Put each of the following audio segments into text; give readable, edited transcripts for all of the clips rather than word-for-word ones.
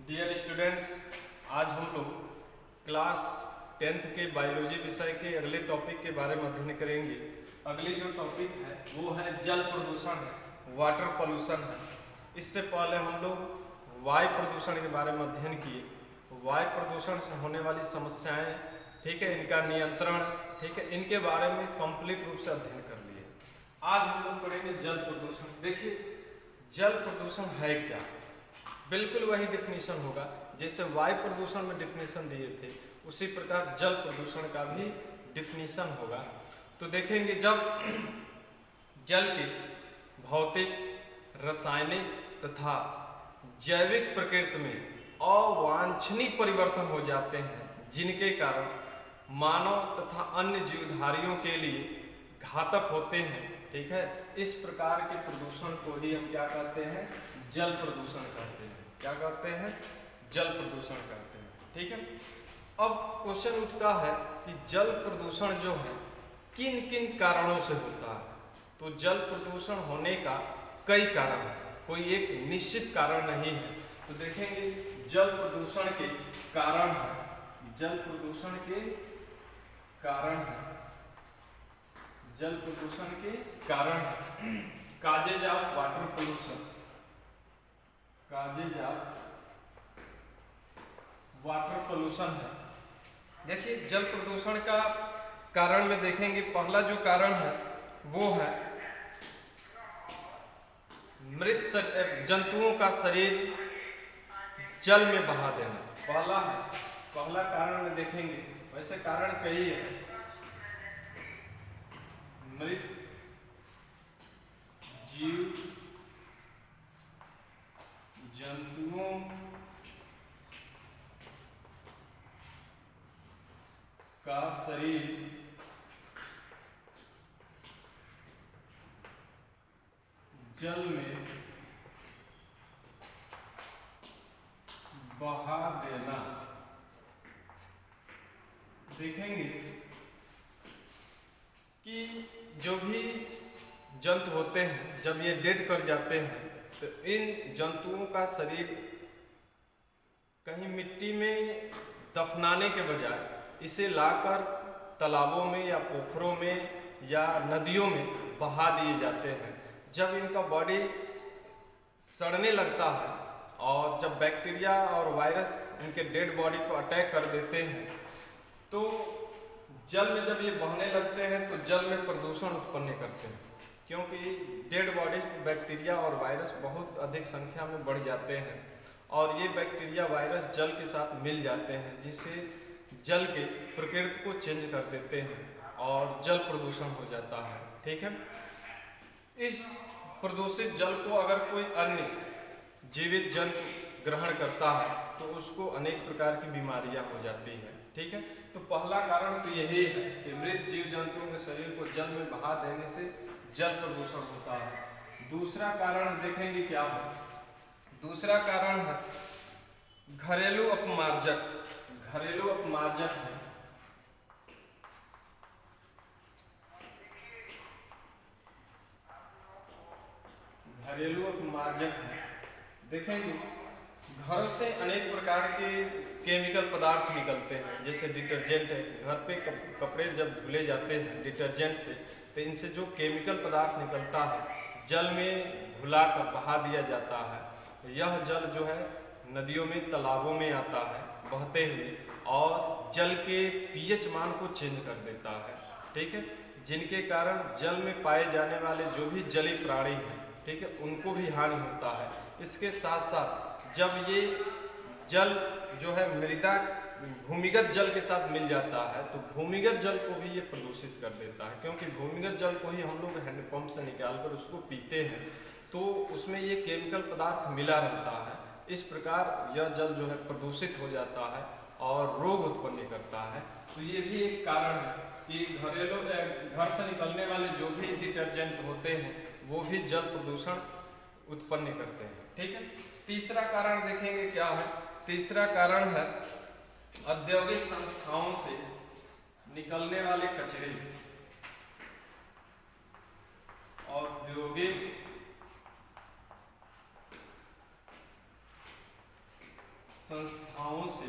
Dear students, आज हम लोग क्लास 10th के बायोलॉजी विषय के अगले टॉपिक के बारे में अध्ययन करेंगे। अगली जो टॉपिक है वो है जल प्रदूषण है, वाटर पोल्यूशन है। इससे पहले हम लोग वायु प्रदूषण के बारे में अध्ययन किए। वायु प्रदूषण से होने वाली समस्याएं, ठीक है, इनका नियंत्रण, ठीक है, इनके बारे में कंप्लीट रूप से अध्ययन कर लिए। आज हम लोग पढ़ेंगे जल प्रदूषण। देखिए, जल प्रदूषण है क्या? बिल्कुल वही डिफिनीशन होगा जैसे वायु प्रदूषण में डिफिनीशन दिए थे, उसी प्रकार जल प्रदूषण का भी डिफिनीशन होगा। तो देखेंगे, जब जल के भौतिक, रासायनिक तथा जैविक प्रकृति में अवांछनीय परिवर्तन हो जाते हैं, जिनके कारण मानव तथा अन्य जीवधारियों के लिए घातक होते हैं, ठीक है, इस प्रकार के प्रदूषण को ही हम क्या कहते हैं? जल प्रदूषण कहते हैं। क्या कहते हैं? जल प्रदूषण कहते हैं, ठीक है। अब क्वेश्चन उठता है कि जल प्रदूषण जो है किन किन कारणों से होता है? तो जल प्रदूषण होने का कई कारण है, कोई एक निश्चित कारण नहीं है। तो देखेंगे जल प्रदूषण के कारण है, जल प्रदूषण के कारण है, जल प्रदूषण के कारण है causes of water pollution, causes of water pollution है। देखिए, जल प्रदूषण का कारण में देखेंगे, पहला जो कारण है वो है मृत जंतुओं का शरीर जल में बहा देना। पहला कारण में देखेंगे, वैसे कारण कई है। मृत जीव जंतुओं का शरीर जल में बहा देना। देखेंगे कि जो भी जंतु होते हैं, जब ये डेड कर जाते हैं तो इन जंतुओं का शरीर कहीं मिट्टी में दफनाने के बजाय इसे लाकर तालाबों में या पोखरों में या नदियों में बहा दिए जाते हैं। जब इनका बॉडी सड़ने लगता है और जब बैक्टीरिया और वायरस इनके डेड बॉडी को अटैक कर देते हैं, तो जल में जब ये बहने लगते हैं तो जल में प्रदूषण उत्पन्न करते हैं, क्योंकि डेड बॉडीज में बैक्टीरिया और वायरस बहुत अधिक संख्या में बढ़ जाते हैं और ये बैक्टीरिया वायरस जल के साथ मिल जाते हैं, जिससे जल के प्रकृति को चेंज कर देते हैं और जल प्रदूषण हो जाता है, ठीक है। इस प्रदूषित जल को अगर कोई अन्य जीवित जंतु ग्रहण करता है तो उसको अनेक प्रकार की बीमारियां हो जाती है, ठीक है। तो पहला कारण तो यही है कि मृत जीव जंतुओं के शरीर को जल में बहा देने से जल प्रदूषण होता है। दूसरा कारण देखेंगे क्या है? दूसरा कारण है घरेलू अपमार्जक। घरेलू अपमार्जक है, घरेलू अपमार्जक है। देखेंगे, घरों से अनेक प्रकार के केमिकल पदार्थ निकलते हैं, जैसे डिटर्जेंट है। घर पे कपड़े जब धुले जाते हैं डिटर्जेंट से, तो इनसे जो केमिकल पदार्थ निकलता है जल में घुलाकर बहा दिया जाता है। यह जल जो है नदियों में, तालाबों में आता है बहते हुए और जल के पीएच मान को चेंज कर देता है, ठीक है, जिनके कारण जल में पाए जाने वाले जो भी जलीय प्राणी हैं, ठीक है, उनको भी हानि होता है। इसके साथ साथ जब ये जल जो है मृदा भूमिगत जल के साथ मिल जाता है तो भूमिगत जल को भी ये प्रदूषित कर देता है, क्योंकि भूमिगत जल को ही हम लोग हैंडपंप से निकालकर उसको पीते हैं तो उसमें ये केमिकल पदार्थ मिला रहता है। इस प्रकार यह जल जो है प्रदूषित हो जाता है और रोग उत्पन्न करता है। तो ये भी एक कारण है कि घरेलू घर से निकलने वाले जो भी डिटर्जेंट होते हैं वो भी जल प्रदूषण उत्पन्न करते हैं, ठीक है। तीसरा कारण देखेंगे क्या है? तीसरा कारण है औद्योगिक संस्थाओं से निकलने वाले कचरे। औद्योगिक संस्थाओं से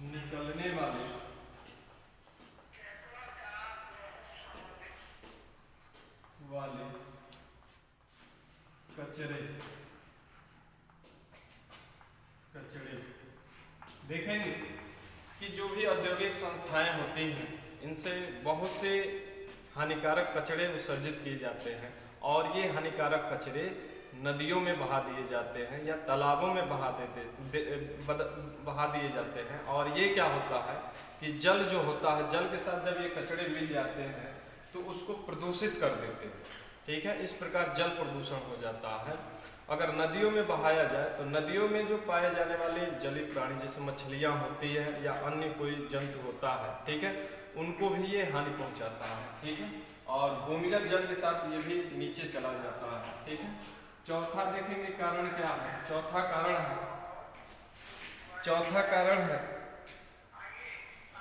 निकलने वाले कचरे देखेंगे कि जो भी औद्योगिक संस्थाएं होती हैं इनसे बहुत से हानिकारक कचरे उत्सर्जित किए जाते हैं और ये हानिकारक कचरे नदियों में बहा दिए जाते हैं या तालाबों में बहा दिए जाते हैं। और ये क्या होता है कि जल जो होता है, जल के साथ जब ये कचरे मिल जाते हैं तो उसको प्रदूषित कर देते हैं। ठीक है, इस प्रकार जल प्रदूषण हो जाता है। अगर नदियों में बहाया जाए तो नदियों में जो पाए जाने वाले जलीय प्राणी जैसे मछलियाँ होती है या अन्य कोई जंतु होता है, ठीक है, उनको भी ये हानि पहुंचाता है। ठीक है, और भूमिगत जल के साथ ये भी नीचे चला जाता है। ठीक है, चौथा देखेंगे कारण क्या है। चौथा कारण है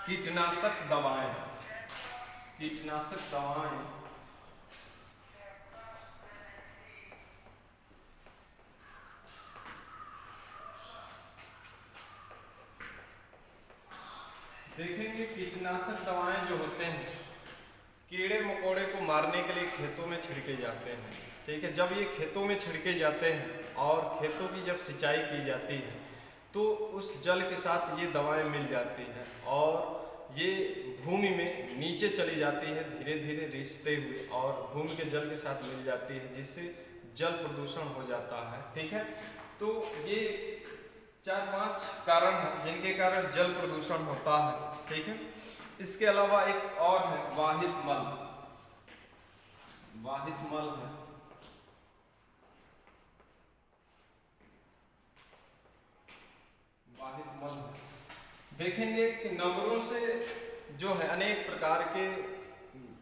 कीटनाशक दवाएं। देखेंगे कीटनाशक दवाएं जो होते हैं कीड़े मकोड़े को मारने के लिए खेतों में छिड़के जाते हैं। ठीक है, जब ये खेतों में छिड़के जाते हैं और खेतों की जब सिंचाई की जाती है तो उस जल के साथ ये दवाएं मिल जाती हैं और ये भूमि में नीचे चली जाती है धीरे धीरे रिसते हुए और भूमि के जल के साथ मिल जाती है, जिससे जल प्रदूषण हो जाता है। ठीक है, तो ये 4-5 कारण हैं जिनके कारण जल प्रदूषण होता है। ठीक है, इसके अलावा एक और है वाहित मल है। देखेंगे कि नगरों से जो है अनेक प्रकार के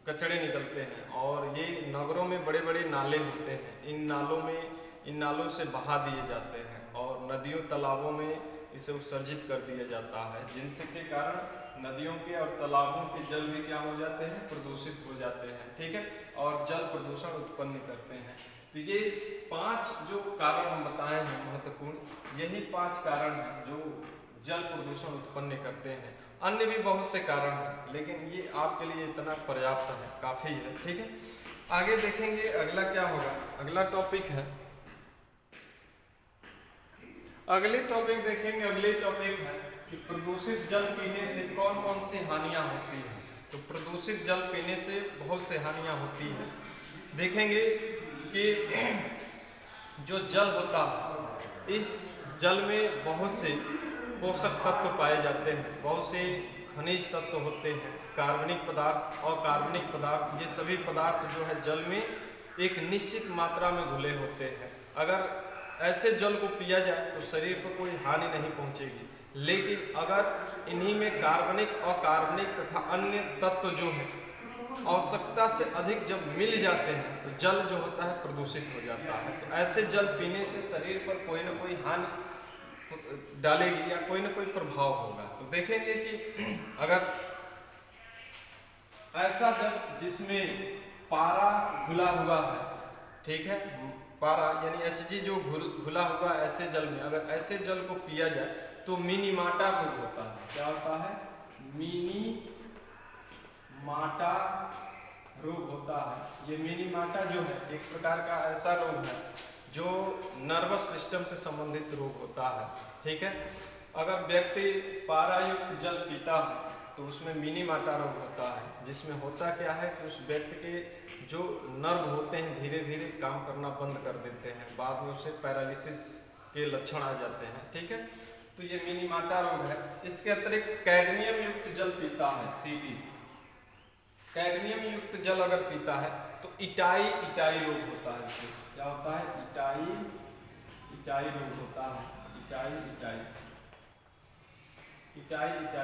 कचरे निकलते हैं और ये नगरों में बड़े बड़े नाले होते हैं। इन नालों से बहा दिए जाते हैं और नदियों तालाबों में इसे उत्सर्जित कर दिया जाता है, जिनसे के कारण नदियों के और तालाबों के जल भी क्या हो जाते हैं, प्रदूषित हो जाते हैं। ठीक है, और जल प्रदूषण उत्पन्न करते हैं। तो ये 5 जो कारण हम बताए हैं महत्वपूर्ण, यही 5 कारण हैं जो जल प्रदूषण उत्पन्न करते हैं। अन्य भी बहुत से कारण हैं लेकिन ये आपके लिए इतना पर्याप्त है, काफ़ी है। ठीक है, आगे देखेंगे अगला क्या होगा। अगला टॉपिक है अगले टॉपिक है कि प्रदूषित जल पीने से कौन कौन सी हानियां होती हैं। तो प्रदूषित जल पीने से बहुत से हानियां होती हैं। देखेंगे कि जो जल होता है इस जल में बहुत से पोषक तत्व पाए जाते हैं, बहुत से खनिज तत्व होते हैं, कार्बनिक पदार्थ और अकार्बनिक पदार्थ, ये सभी पदार्थ जो है जल में एक निश्चित मात्रा में घुले होते हैं। अगर ऐसे जल को पिया जाए तो शरीर पर कोई हानि नहीं पहुंचेगी, लेकिन अगर इन्हीं में कार्बनिक और अकार्बनिक तथा अन्य तत्व जो है आवश्यकता से अधिक जब मिल जाते हैं तो जल जो होता है प्रदूषित हो जाता है। तो ऐसे जल पीने से शरीर पर कोई ना कोई हानि डालेगी या कोई ना कोई प्रभाव होगा। तो देखेंगे कि अगर ऐसा जल जिसमें पारा घुला हुआ है, ठीक है, पारा यानी Hg जो घुला हुआ ऐसे जल में, अगर ऐसे जल को पिया जाए तो मिनीमाटा रोग होता है। क्या होता है? मिनीमाटा रोग होता है। ये मिनीमाटा जो है एक प्रकार का ऐसा रोग है जो नर्वस सिस्टम से संबंधित रोग होता है। ठीक है, अगर व्यक्ति पारायुक्त जल पीता है तो उसमें मिनीमाटा रोग होता है, जिसमें होता क्या है कि उस व्यक्ति के जो नर्व होते हैं धीरे धीरे काम करना बंद कर देते हैं, बाद में उसे पैरालिसिस के लक्षण आ जाते हैं। ठीक है, तो ये मिनीमाटा रोग है। इसके अतिरिक्त कैडमियम युक्त जल पीता है, Cd, कैडमियम युक्त जल अगर पीता है तो इटाई रोग होता है। क्या होता है? इटाई रोग होता है। इटाई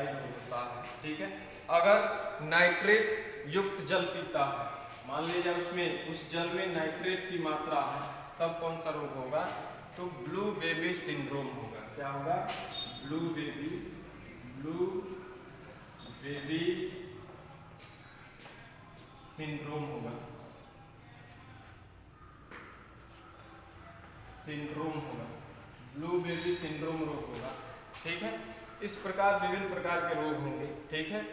रोग होता है। ठीक है, अगर नाइट्रेट युक्त जल पीता है, मान लीजिए उसमें उस जल में नाइट्रेट की मात्रा है, तब कौन सा रोग होगा? तो ब्लू बेबी सिंड्रोम होगा। क्या होगा? ब्लू बेबी सिंड्रोम होगा। सिंड्रोम होगा, ब्लू बेबी सिंड्रोम रोग होगा। ठीक है, इस प्रकार विभिन्न प्रकार के रोग होंगे। ठीक है,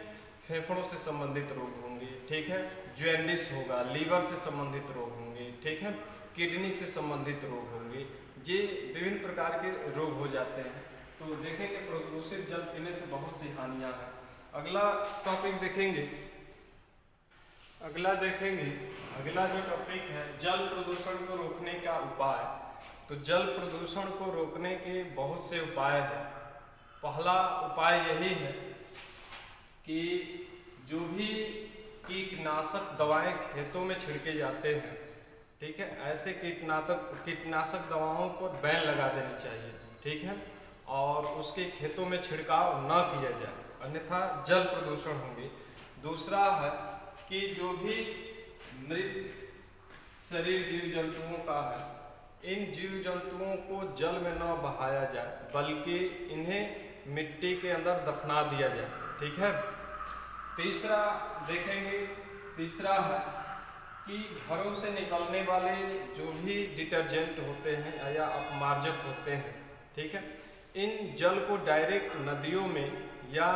फेफड़ों से संबंधित रोग होंगे। ठीक है, जॉन्डिस होगा, लीवर से संबंधित रोग होंगे। ठीक है, किडनी से संबंधित रोग होंगे। ये विभिन्न प्रकार के रोग हो जाते हैं। तो देखेंगे प्रदूषित जल पीने से बहुत सी हानियां हैं। अगला टॉपिक देखेंगे, अगला जो टॉपिक है जल प्रदूषण को रोकने का उपाय। तो जल प्रदूषण को रोकने के बहुत से उपाय हैं। पहला उपाय यही है कि जो भी कीटनाशक दवाएं खेतों में छिड़के जाते हैं, ठीक है, ऐसे कीटनाशक दवाओं पर बैन लगा देनी चाहिए। ठीक है, और उसके खेतों में छिड़काव न किया जाए, अन्यथा जल प्रदूषण होंगे। दूसरा है कि जो भी मृत शरीर जीव जंतुओं का है, इन जीव जंतुओं को जल में न बहाया जाए, बल्कि इन्हें मिट्टी के अंदर दफना दिया जाए। ठीक है, तीसरा है कि घरों से निकलने वाले जो भी डिटर्जेंट होते हैं या अपमार्जक होते हैं, ठीक है, इन जल को डायरेक्ट नदियों में या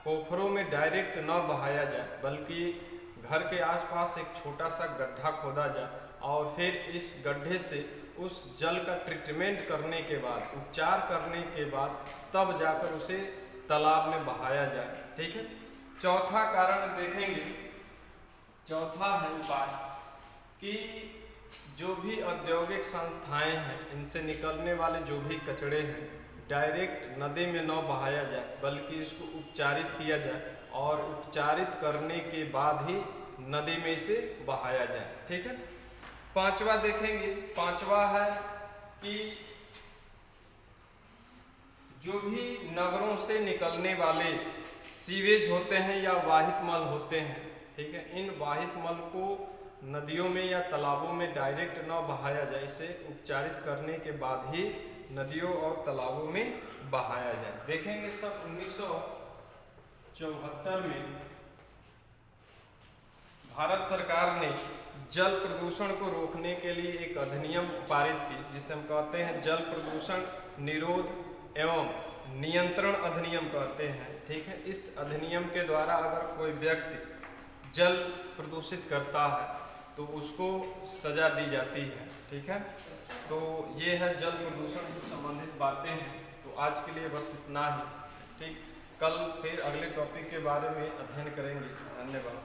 पोखरों में डायरेक्ट न बहाया जाए, बल्कि घर के आसपास एक छोटा सा गड्ढा खोदा जाए और फिर इस गड्ढे से उस जल का ट्रीटमेंट करने के बाद, उपचार करने के बाद तब जाकर उसे तालाब में बहाया जाए। ठीक है, चौथा कारण देखेंगे, चौथा है उपाय कि जो भी औद्योगिक संस्थाएं हैं, इनसे निकलने वाले जो भी कचरे हैं डायरेक्ट नदी में न बहाया जाए, बल्कि इसको उपचारित किया जाए और उपचारित करने के बाद ही नदी में इसे बहाया जाए। ठीक है, पांचवा देखेंगे, पांचवा है कि जो भी नगरों से निकलने वाले सीवेज होते हैं या वाहित मल होते हैं, ठीक है, इन वाहित मल को नदियों में या तालाबों में डायरेक्ट न बहाया जाए, इसे उपचारित करने के बाद ही नदियों और तालाबों में बहाया जाए। देखेंगे सब 1974 में भारत सरकार ने जल प्रदूषण को रोकने के लिए एक अधिनियम पारित की, जिसे हम कहते हैं जल प्रदूषण निरोध एवं नियंत्रण अधिनियम कहते हैं। ठीक है, इस अधिनियम के द्वारा अगर कोई व्यक्ति जल प्रदूषित करता है तो उसको सजा दी जाती है। ठीक है, तो ये है जल प्रदूषण से संबंधित बातें हैं। तो आज के लिए बस इतना ही। ठीक, कल फिर अगले टॉपिक के बारे में अध्ययन करेंगे। धन्यवाद।